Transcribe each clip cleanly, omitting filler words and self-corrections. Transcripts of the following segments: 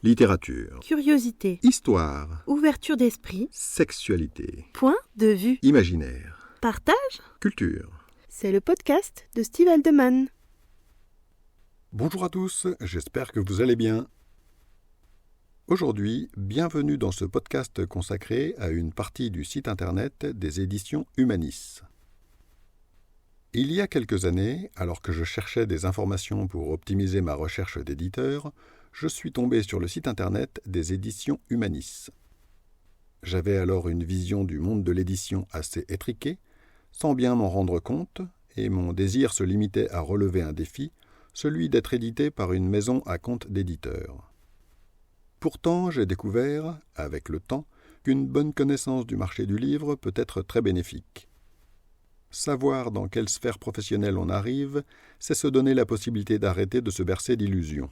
Littérature. Curiosité. Histoire. Ouverture d'esprit. Sexualité. Point de vue. Imaginaire. Partage. Culture. C'est le podcast de Steve Aldeman. Bonjour à tous, j'espère que vous allez bien. Aujourd'hui, bienvenue dans ce podcast consacré à une partie du site internet des éditions Humanis. Il y a quelques années, alors que je cherchais des informations pour optimiser ma recherche d'éditeur, je suis tombé sur le site internet des éditions Humanis. J'avais alors une vision du monde de l'édition assez étriquée, sans bien m'en rendre compte, et mon désir se limitait à relever un défi, celui d'être édité par une maison à compte d'éditeur. Pourtant, j'ai découvert, avec le temps, qu'une bonne connaissance du marché du livre peut être très bénéfique. Savoir dans quelle sphère professionnelle on arrive, c'est se donner la possibilité d'arrêter de se bercer d'illusions.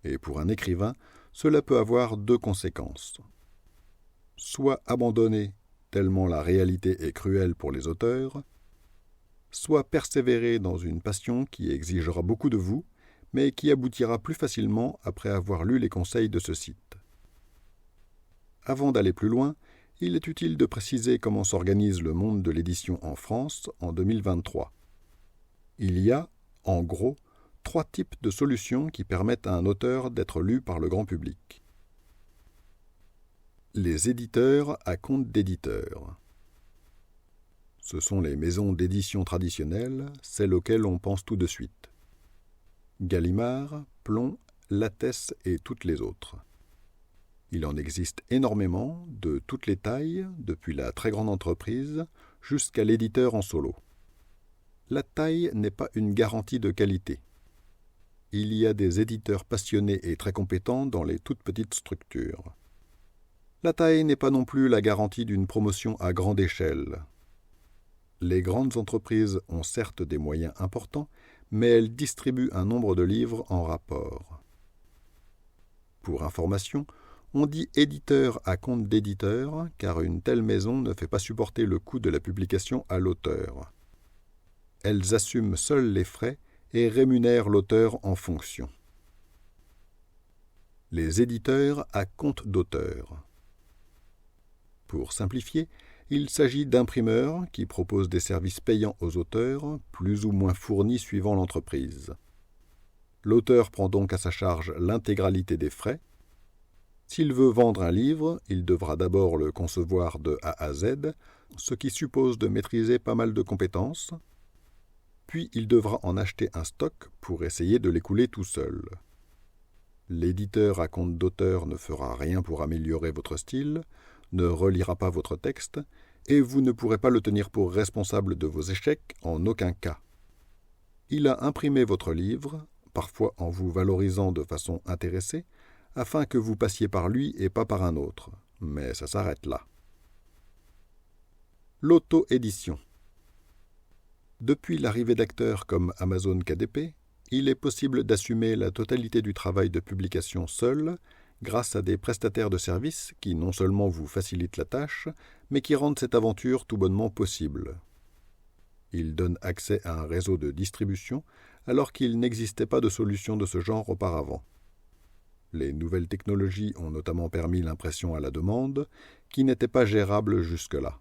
Et pour un écrivain, cela peut avoir deux conséquences. Soit abandonner, tellement la réalité est cruelle pour les auteurs, soit persévérer dans une passion qui exigera beaucoup de vous, mais qui aboutira plus facilement après avoir lu les conseils de ce site. Avant d'aller plus loin, il est utile de préciser comment s'organise le monde de l'édition en France en 2023. Il y a, en gros, 3 types de solutions qui permettent à un auteur d'être lu par le grand public. Les éditeurs à compte d'éditeur. Ce sont les maisons d'édition traditionnelles, celles auxquelles on pense tout de suite. Gallimard, Plon, Lattès et toutes les autres. Il en existe énormément, de toutes les tailles, depuis la très grande entreprise jusqu'à l'éditeur en solo. La taille n'est pas une garantie de qualité. Il y a des éditeurs passionnés et très compétents dans les toutes petites structures. La taille n'est pas non plus la garantie d'une promotion à grande échelle. Les grandes entreprises ont certes des moyens importants, mais elles distribuent un nombre de livres en rapport. Pour information, on dit éditeur à compte d'éditeur, car une telle maison ne fait pas supporter le coût de la publication à l'auteur. Elles assument seules les frais et rémunèrent l'auteur en fonction. Les éditeurs à compte d'auteur. Pour simplifier, il s'agit d'imprimeurs qui proposent des services payants aux auteurs, plus ou moins fournis suivant l'entreprise. L'auteur prend donc à sa charge l'intégralité des frais. S'il veut vendre un livre, il devra d'abord le concevoir de A à Z, ce qui suppose de maîtriser pas mal de compétences. Puis il devra en acheter un stock pour essayer de l'écouler tout seul. L'éditeur à compte d'auteur ne fera rien pour améliorer votre style, ne relira pas votre texte, et vous ne pourrez pas le tenir pour responsable de vos échecs en aucun cas. Il a imprimé votre livre, parfois en vous valorisant de façon intéressée, afin que vous passiez par lui et pas par un autre, mais ça s'arrête là. L'auto-édition. Depuis l'arrivée d'acteurs comme Amazon KDP, il est possible d'assumer la totalité du travail de publication seul, grâce à des prestataires de services qui non seulement vous facilitent la tâche, mais qui rendent cette aventure tout bonnement possible. Ils donnent accès à un réseau de distribution, alors qu'il n'existait pas de solution de ce genre auparavant. Les nouvelles technologies ont notamment permis l'impression à la demande, qui n'était pas gérable jusque-là.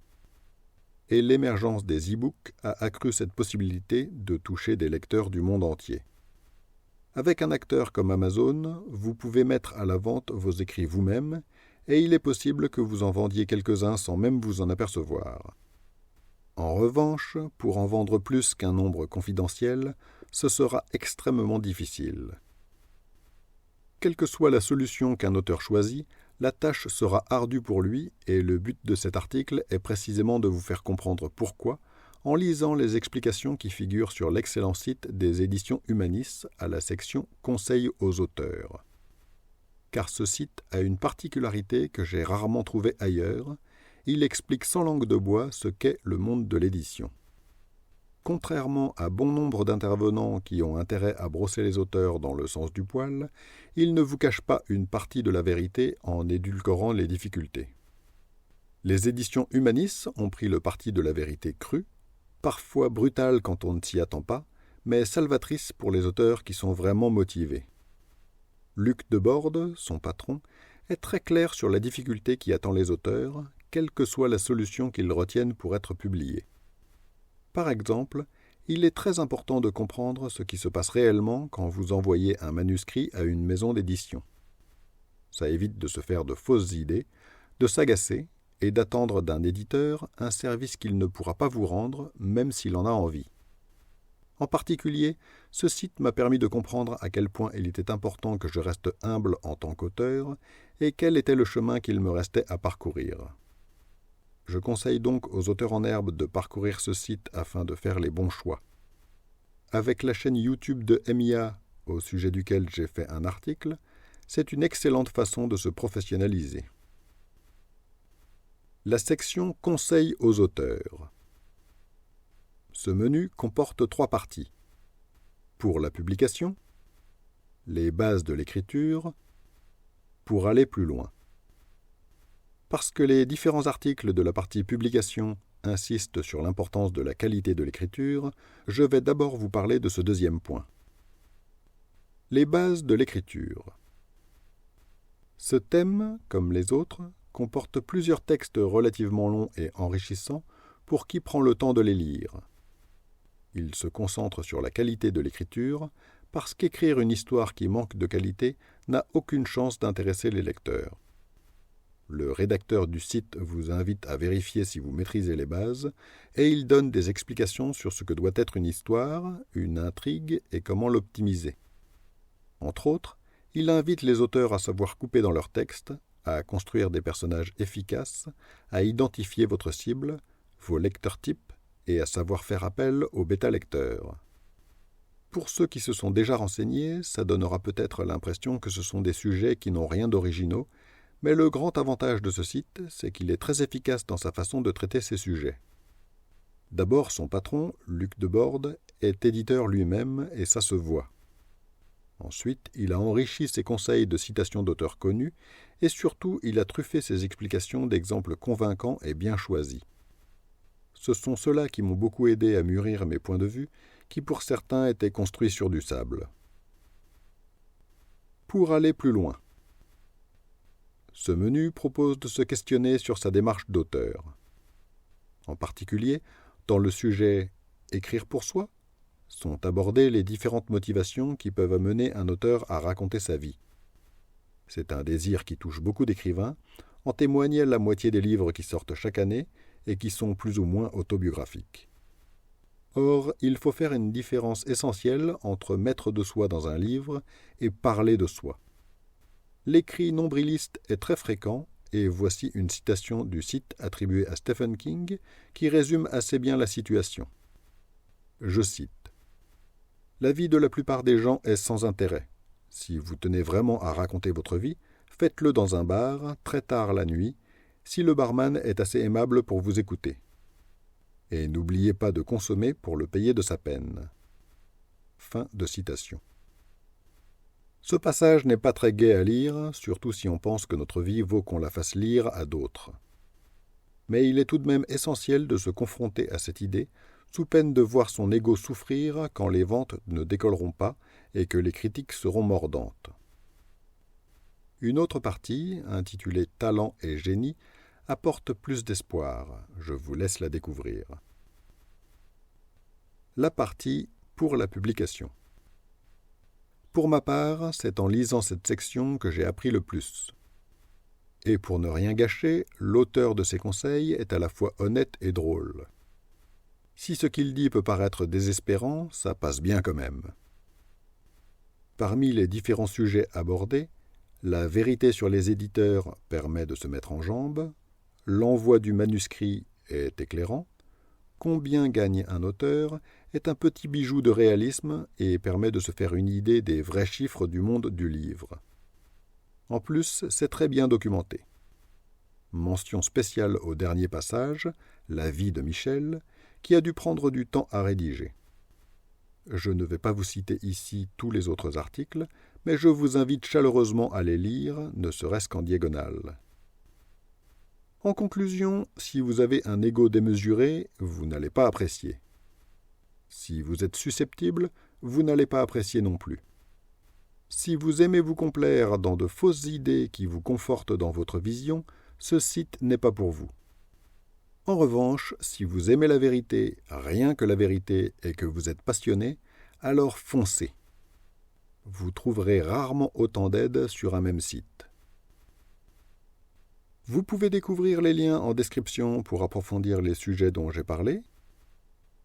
Et l'émergence des e-books a accru cette possibilité de toucher des lecteurs du monde entier. Avec un acteur comme Amazon, vous pouvez mettre à la vente vos écrits vous-même, et il est possible que vous en vendiez quelques-uns sans même vous en apercevoir. En revanche, pour en vendre plus qu'un nombre confidentiel, ce sera extrêmement difficile. Quelle que soit la solution qu'un auteur choisit, la tâche sera ardue pour lui et le but de cet article est précisément de vous faire comprendre pourquoi en lisant les explications qui figurent sur l'excellent site des éditions Humanis à la section « Conseils aux auteurs ». Car ce site a une particularité que j'ai rarement trouvée ailleurs, il explique sans langue de bois ce qu'est le monde de l'édition. Contrairement à bon nombre d'intervenants qui ont intérêt à brosser les auteurs dans le sens du poil, il ne vous cache pas une partie de la vérité en édulcorant les difficultés. Les éditions Humanis ont pris le parti de la vérité crue, parfois brutale quand on ne s'y attend pas, mais salvatrice pour les auteurs qui sont vraiment motivés. Luc Debord, son patron, est très clair sur la difficulté qui attend les auteurs, quelle que soit la solution qu'ils retiennent pour être publiés. Par exemple, il est très important de comprendre ce qui se passe réellement quand vous envoyez un manuscrit à une maison d'édition. Ça évite de se faire de fausses idées, de s'agacer et d'attendre d'un éditeur un service qu'il ne pourra pas vous rendre, même s'il en a envie. En particulier, ce site m'a permis de comprendre à quel point il était important que je reste humble en tant qu'auteur et quel était le chemin qu'il me restait à parcourir. Je conseille donc aux auteurs en herbe de parcourir ce site afin de faire les bons choix. Avec la chaîne YouTube de MIA, au sujet duquel j'ai fait un article, c'est une excellente façon de se professionnaliser. La section « Conseils aux auteurs ». Ce menu comporte 3 parties. Pour la publication, les bases de l'écriture, pour aller plus loin. Parce que les différents articles de la partie publication insistent sur l'importance de la qualité de l'écriture, je vais d'abord vous parler de ce deuxième point. Les bases de l'écriture. Ce thème, comme les autres, comporte plusieurs textes relativement longs et enrichissants pour qui prend le temps de les lire. Il se concentre sur la qualité de l'écriture parce qu'écrire une histoire qui manque de qualité n'a aucune chance d'intéresser les lecteurs. Le rédacteur du site vous invite à vérifier si vous maîtrisez les bases et il donne des explications sur ce que doit être une histoire, une intrigue et comment l'optimiser. Entre autres, il invite les auteurs à savoir couper dans leur texte, à construire des personnages efficaces, à identifier votre cible, vos lecteurs types, et à savoir faire appel aux bêta-lecteurs. Pour ceux qui se sont déjà renseignés, ça donnera peut-être l'impression que ce sont des sujets qui n'ont rien d'originaux, mais le grand avantage de ce site, c'est qu'il est très efficace dans sa façon de traiter ces sujets. D'abord, son patron, Luc Debord, est éditeur lui-même et ça se voit. Ensuite, il a enrichi ses conseils de citations d'auteurs connus et surtout, il a truffé ses explications d'exemples convaincants et bien choisis. Ce sont ceux-là qui m'ont beaucoup aidé à mûrir mes points de vue, qui pour certains étaient construits sur du sable. Pour aller plus loin. Ce menu propose de se questionner sur sa démarche d'auteur. En particulier, dans le sujet « Écrire pour soi », sont abordées les différentes motivations qui peuvent amener un auteur à raconter sa vie. C'est un désir qui touche beaucoup d'écrivains, en témoigne la moitié des livres qui sortent chaque année et qui sont plus ou moins autobiographiques. Or, il faut faire une différence essentielle entre mettre de soi dans un livre et parler de soi. L'écrit nombriliste est très fréquent, et voici une citation du site attribué à Stephen King qui résume assez bien la situation. Je cite « La vie de la plupart des gens est sans intérêt. Si vous tenez vraiment à raconter votre vie, faites-le dans un bar, très tard la nuit, si le barman est assez aimable pour vous écouter. Et n'oubliez pas de consommer pour le payer de sa peine. » Fin de citation. Ce passage n'est pas très gai à lire, surtout si on pense que notre vie vaut qu'on la fasse lire à d'autres. Mais il est tout de même essentiel de se confronter à cette idée, sous peine de voir son ego souffrir quand les ventes ne décolleront pas et que les critiques seront mordantes. Une autre partie, intitulée « Talent et génie », apporte plus d'espoir. Je vous laisse la découvrir. La partie « Pour la publication ». Pour ma part, c'est en lisant cette section que j'ai appris le plus. Et pour ne rien gâcher, l'auteur de ces conseils est à la fois honnête et drôle. Si ce qu'il dit peut paraître désespérant, ça passe bien quand même. Parmi les différents sujets abordés, la vérité sur les éditeurs permet de se mettre en jambe, l'envoi du manuscrit est éclairant, combien gagne un auteur est un petit bijou de réalisme et permet de se faire une idée des vrais chiffres du monde du livre. En plus, c'est très bien documenté. Mention spéciale au dernier passage, la vie de Michel, qui a dû prendre du temps à rédiger. Je ne vais pas vous citer ici tous les autres articles, mais je vous invite chaleureusement à les lire, ne serait-ce qu'en diagonale. En conclusion, si vous avez un ego démesuré, vous n'allez pas apprécier. Si vous êtes susceptible, vous n'allez pas apprécier non plus. Si vous aimez vous complaire dans de fausses idées qui vous confortent dans votre vision, ce site n'est pas pour vous. En revanche, si vous aimez la vérité, rien que la vérité, et que vous êtes passionné, alors foncez. Vous trouverez rarement autant d'aide sur un même site. Vous pouvez découvrir les liens en description pour approfondir les sujets dont j'ai parlé.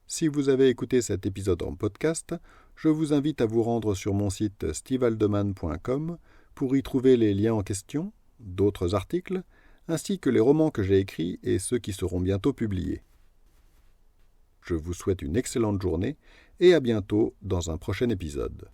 Si vous avez écouté cet épisode en podcast, je vous invite à vous rendre sur mon site stevehaldeman.com pour y trouver les liens en question, d'autres articles, ainsi que les romans que j'ai écrits et ceux qui seront bientôt publiés. Je vous souhaite une excellente journée et à bientôt dans un prochain épisode.